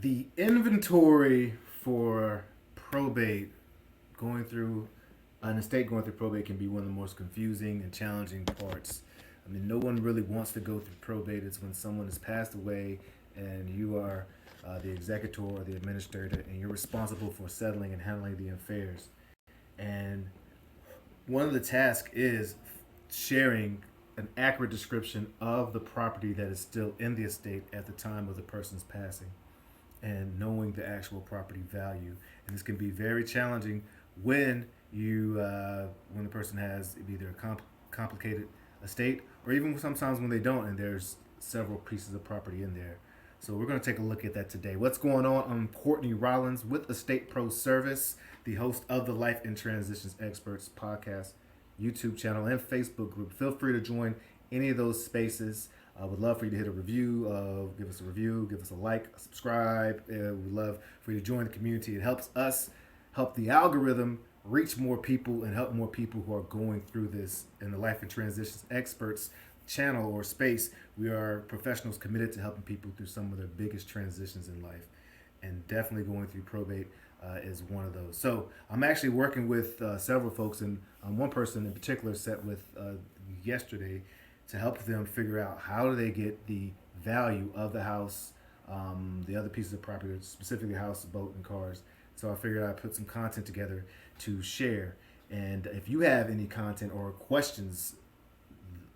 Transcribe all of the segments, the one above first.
The inventory for probate, going through an estate going through probate can be one of the most confusing and challenging parts. I mean, no one really wants to go through probate. It's when someone has passed away and you are the executor or the administrator, and you're responsible for settling and handling the affairs. And one of the tasks is sharing an accurate description of the property that is still in the estate at the time of the person's passing, and knowing the actual property value. And this can be very challenging when when the person has either a complicated estate, or even sometimes when they don't, and there's several pieces of property in there. So we're going to take a look at that today. What's going on? I'm Courtney Rollins with Estate Pro Service, the host of the Life and Transitions Experts podcast, YouTube channel, and Facebook group. Feel free to join any of those spaces. I would love for you to hit a review, give us a review, give us a like, subscribe. We'd love for you to join the community. It helps us help the algorithm reach more people and help more people who are going through this in the Life and Transitions Experts channel or space. We are professionals committed to helping people through some of their biggest transitions in life, and definitely going through probate is one of those. So I'm actually working with several folks, and one person in particular set with yesterday to help them figure out how do they get the value of the house, the other pieces of property, specifically house, boat, and cars. So I figured I'd put some content together to share. And if you have any content or questions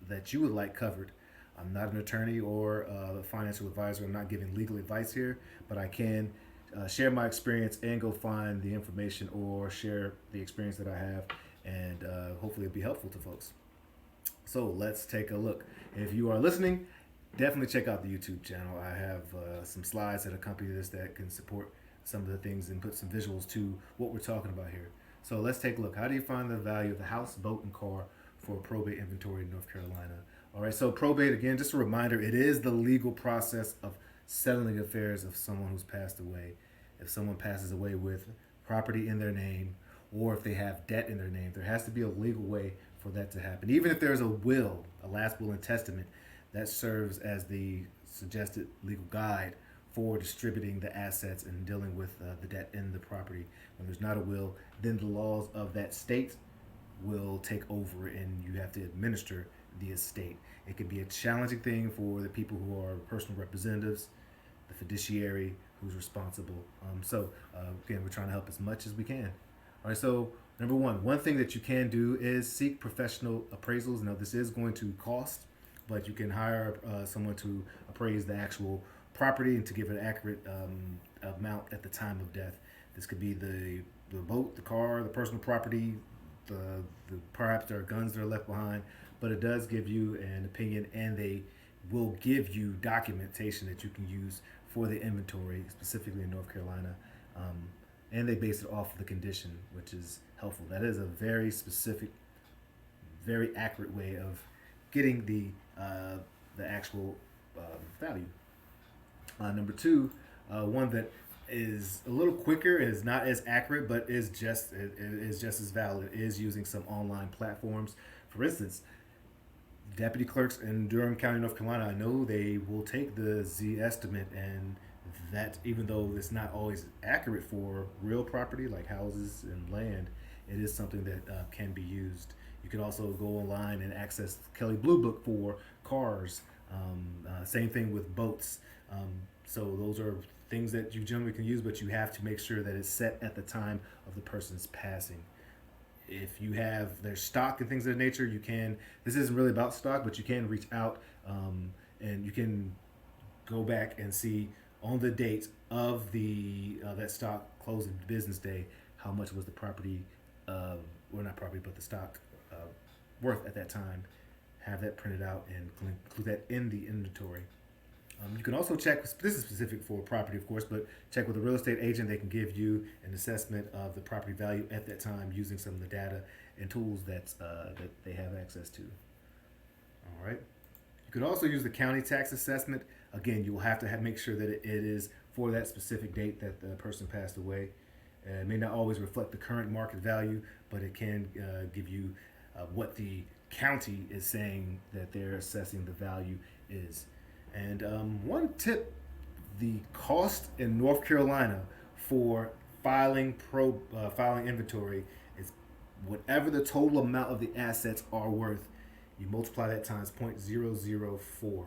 that you would like covered, I'm not an attorney or a financial advisor. I'm not giving legal advice here, but I can share my experience and go find the information or share the experience that I have, and hopefully it'll be helpful to folks. So let's take a look. If you are listening, definitely check out the YouTube channel. I have some slides that accompany this that can support some of the things and put some visuals to what we're talking about here. So let's take a look. How do you find the value of the house, boat, and car for probate inventory in North Carolina? All right, so probate, again, just a reminder, it is the legal process of settling affairs of someone who's passed away. If someone passes away with property in their name, or if they have debt in their name, there has to be a legal way for that to happen. Even if there's a will, a last will and testament, that serves as the suggested legal guide for distributing the assets and dealing with the debt in the property. When there's not a will, then the laws of that state will take over and you have to administer the estate. It can be a challenging thing for the people who are personal representatives, the fiduciary who's responsible. Again, we're trying to help as much as we can. All right, so number one thing that you can do is seek professional appraisals. Now, this is going to cost, but you can hire someone to appraise the actual property and to give an accurate amount at the time of death. This could be the boat, the car, the personal property, the perhaps there are guns that are left behind, but it does give you an opinion, and they will give you documentation that you can use for the inventory, specifically in North Carolina. And they base it off of the condition, which is helpful. That is a very specific, very accurate way of getting the actual value. Number two, one that is a little quicker, is not as accurate, but is just as valid, is using some online platforms. For instance, deputy clerks in Durham County, North Carolina, I know they will take the Z estimate, and that, even though it's not always accurate for real property like houses and land, it is something that can be used. You can also go online and access Kelley Blue Book for cars. Same thing with boats. So those are things that you generally can use, but you have to make sure that it's set at the time of the person's passing. If you have their stock and things of that nature, you can, this isn't really about stock, but you can reach out and you can go back and see on the date of the that stock closing business day, how much was the property, well, not property, but the stock worth at that time. Have that printed out and include that in the inventory. You can also check, this is specific for property, of course, but check with a real estate agent. They can give you an assessment of the property value at that time using some of the data and tools that they have access to. All right. You could also use the county tax assessment. Again, you will have to make sure that it is for that specific date that the person passed away. It may not always reflect the current market value, but it can give you what the county is saying that they're assessing the value is. And one tip the cost in North Carolina for filing inventory is whatever the total amount of the assets are worth. You multiply that times 0.004,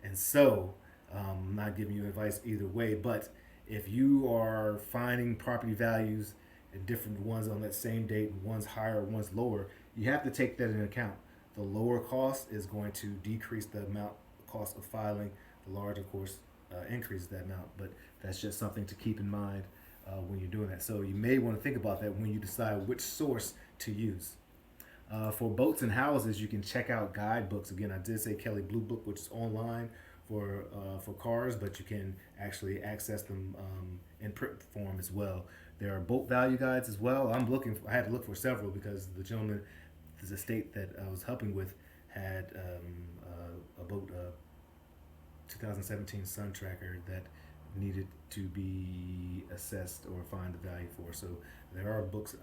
and so I'm not giving you advice either way, but if you are finding property values and different ones on that same date, and one's higher, one's lower, you have to take that into account. The lower cost is going to decrease the cost of filing. The larger, of course, increases that amount, but that's just something to keep in mind when you're doing that. So you may want to think about that when you decide which source to use. For boats and houses, you can check out guidebooks. Again, I did say Kelley Blue Book, which is online for cars, but you can actually access them in print form as well. There are boat value guides as well. I had to look for several because the gentleman, this estate that I was helping with, had a boat, 2017 Sun Tracker that needed to be assessed or find the value for. So there are books,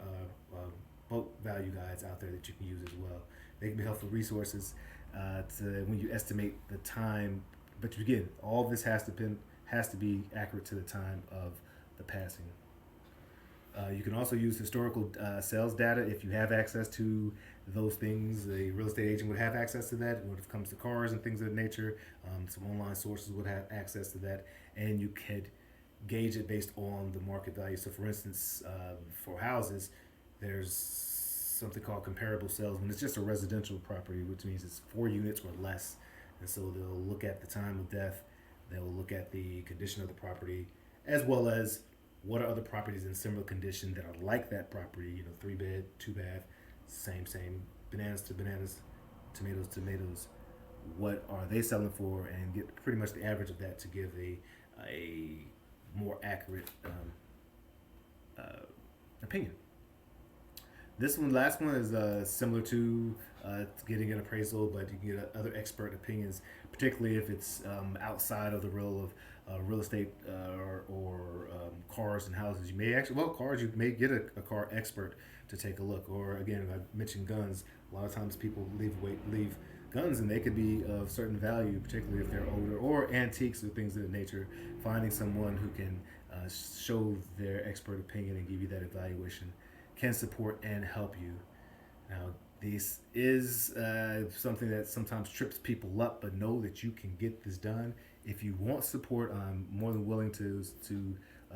boat value guides out there that you can use as well. They can be helpful resources to when you estimate the time. But again, all of this has to be accurate to the time of the passing. You can also use historical sales data if you have access to those things. A real estate agent would have access to that when it comes to cars and things of that nature. Some online sources would have access to that, and you could gauge it based on the market value. So, for instance, for houses, there's something called comparable sales when it's just a residential property, which means it's 4 units or less. And so they'll look at the time of death, they'll look at the condition of the property, as well as what are other properties in similar condition that are like that property, 3-bed, 2-bath, same, bananas to bananas, tomatoes to tomatoes. What are they selling for, and get pretty much the average of that to give a more accurate opinion. Last one is similar to getting an appraisal, but you can get other expert opinions, particularly if it's outside of the role of real estate or cars and houses. You may cars, you may get a car expert to take a look. Or again, I mentioned guns. A lot of times people leave guns, and they could be of certain value, particularly if they're older, or antiques or things of that nature. Finding someone who can show their expert opinion and give you that evaluation can support and help you. Now, this is something that sometimes trips people up, but know that you can get this done. If you want support, I'm more than willing to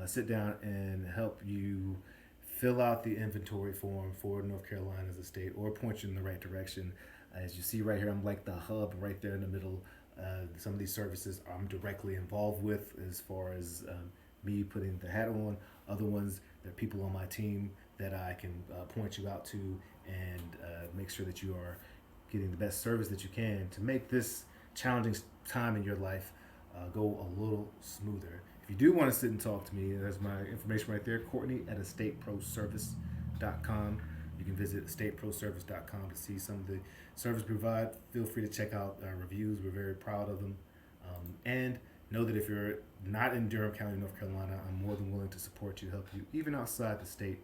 sit down and help you fill out the inventory form for North Carolina as a state, or point you in the right direction. As you see right here, I'm like the hub right there in the middle. Some of these services I'm directly involved with as far as me putting the hat on. Other ones, there are people on my team that I can point you out to and make sure that you are getting the best service that you can to make this challenging time in your life go a little smoother. If you do want to sit and talk to me, there's my information right there, Courtney at estateproservice.com. You can visit estateproservice.com to see some of the service we provide. Feel free to check out our reviews. We're very proud of them. And know that if you're not in Durham County, North Carolina, I'm more than willing to support you, help you, even outside the state.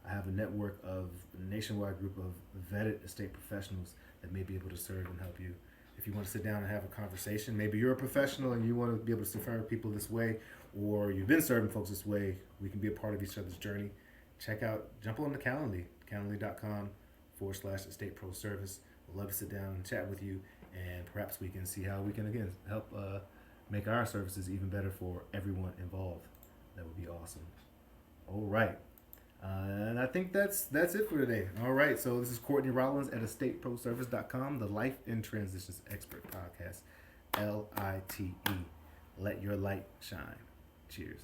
I have a network of a nationwide group of vetted estate professionals that may be able to serve and help you. If you want to sit down and have a conversation, maybe you're a professional and you want to be able to serve people this way, or you've been serving folks this way, we can be a part of each other's journey. Jump on the Calendly.com/estate pro service. We'd love to sit down and chat with you, and perhaps we can see how we can, again, help make our services even better for everyone involved. That would be awesome. All right. And I think that's it for today. All right, so this is Courtney Rollins at estateproservice.com, the Life in Transitions Expert Podcast, LITE. Let your light shine. Cheers.